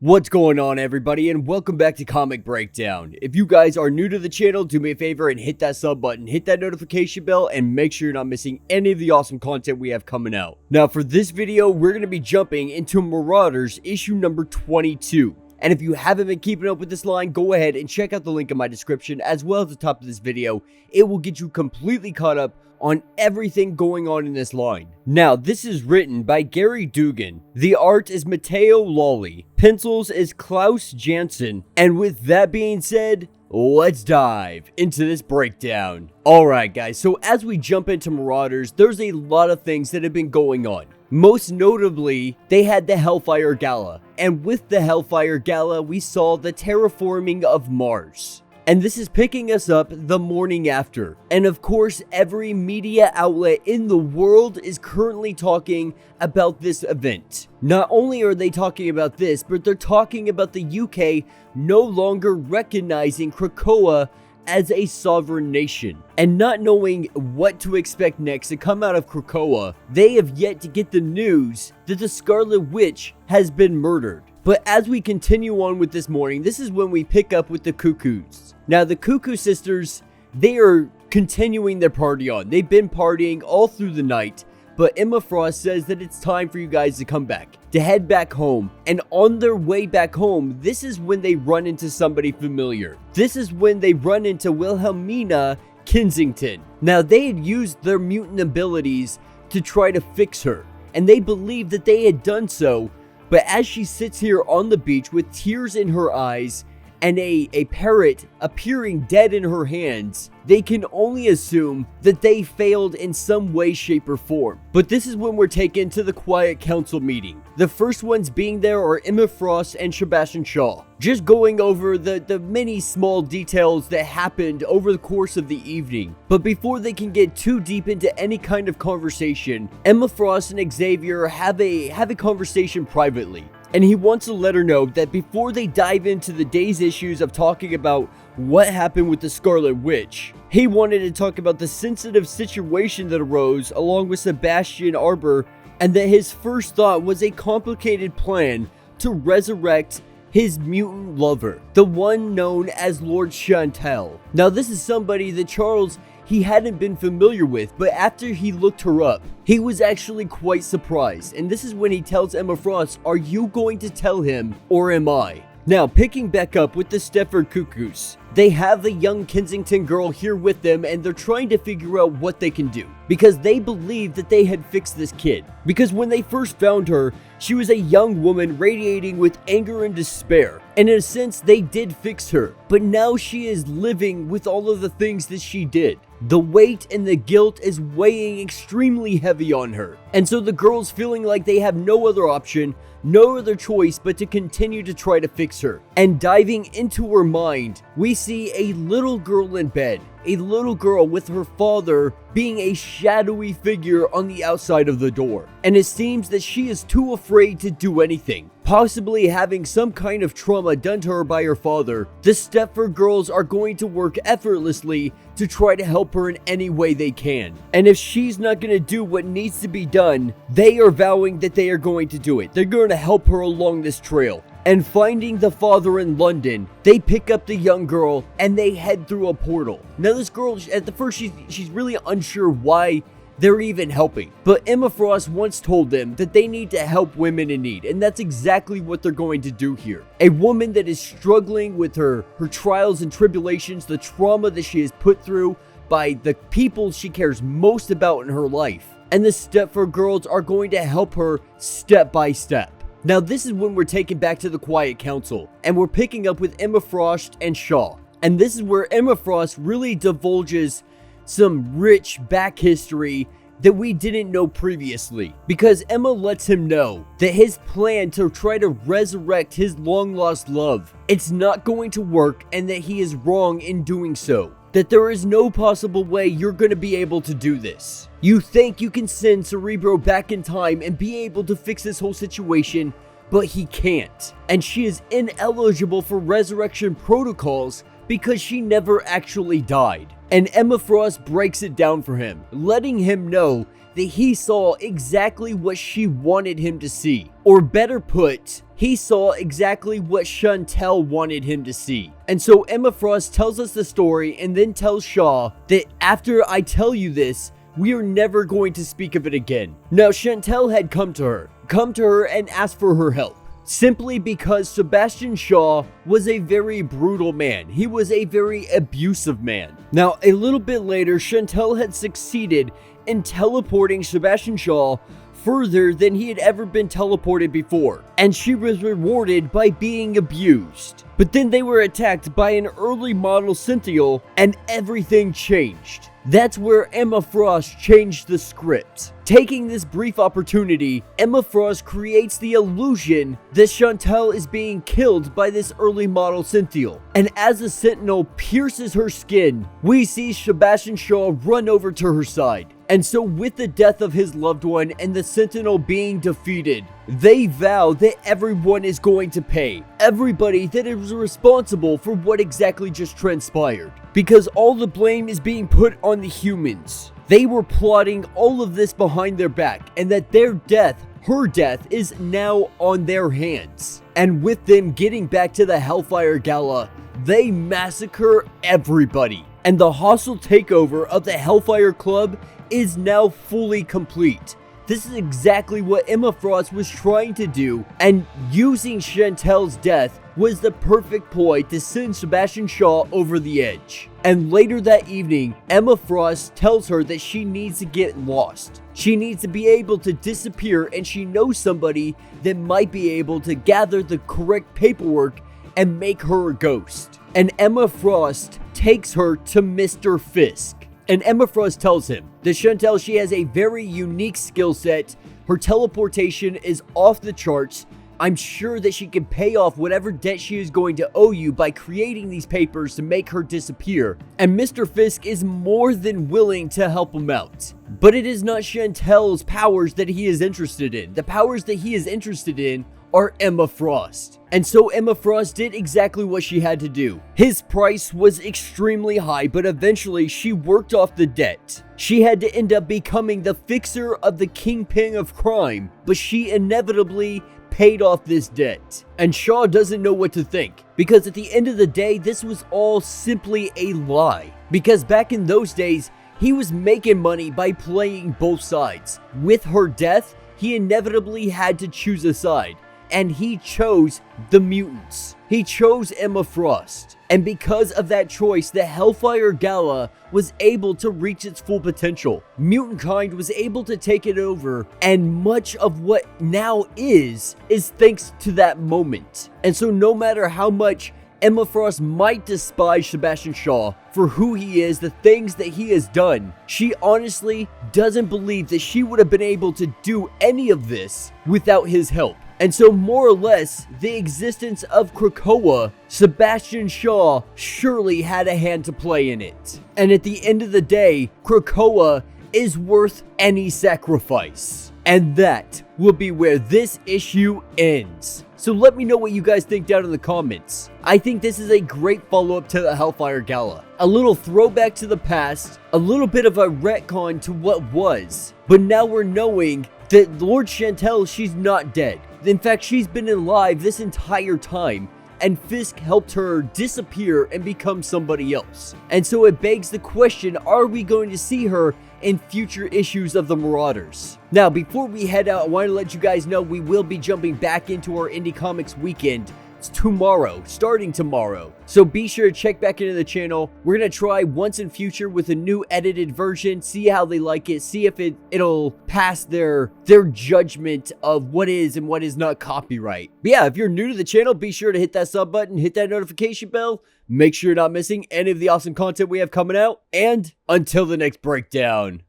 What's going on, everybody, and welcome back to Comic Breakdown. If you guys are new to the channel, do me a favor and hit that sub button, hit that notification bell, and make sure you're not missing any of the awesome content we have coming out. Now, for this video, we're going to be jumping into Marauders issue number 22. And if you haven't been keeping up with this line, go ahead and check out the link in my description as well as the top of this video. It will get you completely caught up on everything going on in this line. Now, this is written by Gary Dugan. The art is Matteo Lolli. Pencils is Klaus Janson. And with that being said, let's dive into this breakdown. Alright guys, so as we jump into Marauders, there's a lot of things that have been going on. Most notably, they had the Hellfire Gala. And with the Hellfire Gala, we saw the terraforming of Mars. And this is picking us up the morning after. And of course, every media outlet in the world is currently talking about this event. Not only are they talking about this, but they're talking about the UK no longer recognizing Krakoa as a sovereign nation. And not knowing what to expect next to come out of Krakoa, they have yet to get the news that the Scarlet Witch has been murdered. But as we continue on with this morning, this is when we pick up with the Cuckoos. Now, the Cuckoo Sisters, they are continuing their party on. They've been partying all through the night, but Emma Frost says that it's time for you guys to come back, to head back home. And on their way back home, this is when they run into somebody familiar. This is when they run into Wilhelmina Kensington. Now, they had used their mutant abilities to try to fix her, and they believed that they had done so. But as she sits here on the beach with tears in her eyes and a parrot appearing dead in her hands, they can only assume that they failed in some way, shape, or form. But this is when we're taken to the Quiet Council meeting. The first ones being there are Emma Frost and Sebastian Shaw, just going over the many small details that happened over the course of the evening. But before they can get too deep into any kind of conversation, Emma Frost and Xavier have a conversation privately. And he wants to let her know that before they dive into the day's issues of talking about what happened with the Scarlet Witch, he wanted to talk about the sensitive situation that arose along with Sebastian Arbor, and that his first thought was a complicated plan to resurrect his mutant lover, the one known as Lord Chantel. Now, this is somebody that Charles, he hadn't been familiar with, but after he looked her up, he was actually quite surprised. And this is when he tells Emma Frost, "Are you going to tell him, or am I?" Now, picking back up with the Stepford Cuckoos, they have the young Kensington girl here with them, and they're trying to figure out what they can do, because they believe that they had fixed this kid. Because when they first found her, she was a young woman radiating with anger and despair, and in a sense, they did fix her. But now she is living with all of the things that she did. The weight and the guilt is weighing extremely heavy on her, and so the girl's feeling like they have no other option, no other choice but to continue to try to fix her. And diving into her mind, we see a little girl in bed, a little girl with her father being a shadowy figure on the outside of the door. And it seems that she is too afraid to do anything, possibly having some kind of trauma done to her by her father. The Stepford girls are going to work effortlessly to try to help her in any way they can. And if she's not going to do what needs to be done, they are vowing that they are going to do it. They're going to help her along this trail. And finding the father in London, they pick up the young girl and they head through a portal. Now, this girl, at the first, she's really unsure why they're even helping. But Emma Frost once told them that they need to help women in need, and that's exactly what they're going to do here. A woman that is struggling with her trials and tribulations, the trauma that she has put through by the people she cares most about in her life. And the Stepford girls are going to help her step by step. Now, this is when we're taken back to the Quiet Council, and we're picking up with Emma Frost and Shaw. And this is where Emma Frost really divulges some rich back history that we didn't know previously, because Emma lets him know that his plan to try to resurrect his long-lost love, it's not going to work, and that he is wrong in doing so. That there is no possible way you're going to be able to do this. You think you can send Cerebro back in time and be able to fix this whole situation, but he can't. And she is ineligible for resurrection protocols because she never actually died. And Emma Frost breaks it down for him, letting him know that he saw exactly what she wanted him to see. Or better put, he saw exactly what Chantel wanted him to see. And so Emma Frost tells us the story and then tells Shaw that after I tell you this, we are never going to speak of it again. Now, Chantel had come to her and asked for her help, simply because Sebastian Shaw was a very brutal man. He was a very abusive man. Now, a little bit later, Chantel had succeeded in teleporting Sebastian Shaw further than he had ever been teleported before, and she was rewarded by being abused. But then they were attacked by an early model Synthial, and everything changed. That's where Emma Frost changed the script. Taking this brief opportunity, Emma Frost creates the illusion that Chantel is being killed by this early model Synthial. And as the Sentinel pierces her skin, we see Sebastian Shaw run over to her side. And so with the death of his loved one and the Sentinel being defeated, they vow that everyone is going to pay. Everybody that is responsible for what exactly just transpired. Because all the blame is being put on the humans. They were plotting all of this behind their back, and that their death, her death, is now on their hands. And with them getting back to the Hellfire Gala, they massacre everybody. And the hostile takeover of the Hellfire Club is now fully complete. This is exactly what Emma Frost was trying to do, and using Chantel's death was the perfect ploy to send Sebastian Shaw over the edge. And later that evening, Emma Frost tells her that she needs to get lost. She needs to be able to disappear, and she knows somebody that might be able to gather the correct paperwork and make her a ghost. And Emma Frost takes her to Mr. Fisk. And Emma Frost tells him that Chantel, she has a very unique skill set. Her teleportation is off the charts. I'm sure that she can pay off whatever debt she is going to owe you by creating these papers to make her disappear. And Mr. Fisk is more than willing to help him out. But it is not Chantel's powers that he is interested in. The powers that he is interested in are Emma Frost. And so Emma Frost did exactly what she had to do. His price was extremely high, but eventually she worked off the debt. She had to end up becoming the fixer of the kingpin of crime, but she inevitably paid off this debt. And Shaw doesn't know what to think, because at the end of the day, this was all simply a lie. Because back in those days, he was making money by playing both sides. With her death, he inevitably had to choose a side. And he chose the mutants. He chose Emma Frost. And because of that choice, the Hellfire Gala was able to reach its full potential. Mutant kind was able to take it over, and much of what now is thanks to that moment. And so no matter how much Emma Frost might despise Sebastian Shaw for who he is, the things that he has done, she honestly doesn't believe that she would have been able to do any of this without his help. And so more or less, the existence of Krakoa, Sebastian Shaw surely had a hand to play in it. And at the end of the day, Krakoa is worth any sacrifice. And that will be where this issue ends. So let me know what you guys think down in the comments. I think this is a great follow-up to the Hellfire Gala. A little throwback to the past, a little bit of a retcon to what was. But now we're knowing that Lord Chantel, she's not dead. In fact, she's been alive this entire time, and Fisk helped her disappear and become somebody else. And so it begs the question, are we going to see her in future issues of the Marauders? Now, before we head out, I want to let you guys know we will be jumping back into our Indie Comics weekend tomorrow, starting tomorrow. So be sure to check back into the channel. We're going to try once in future with a new edited version, see how they like it, see if it'll pass their judgment of what is and what is not copyright. But yeah, if you're new to the channel, be sure to hit that sub button, hit that notification bell, make sure you're not missing any of the awesome content we have coming out, and until the next breakdown.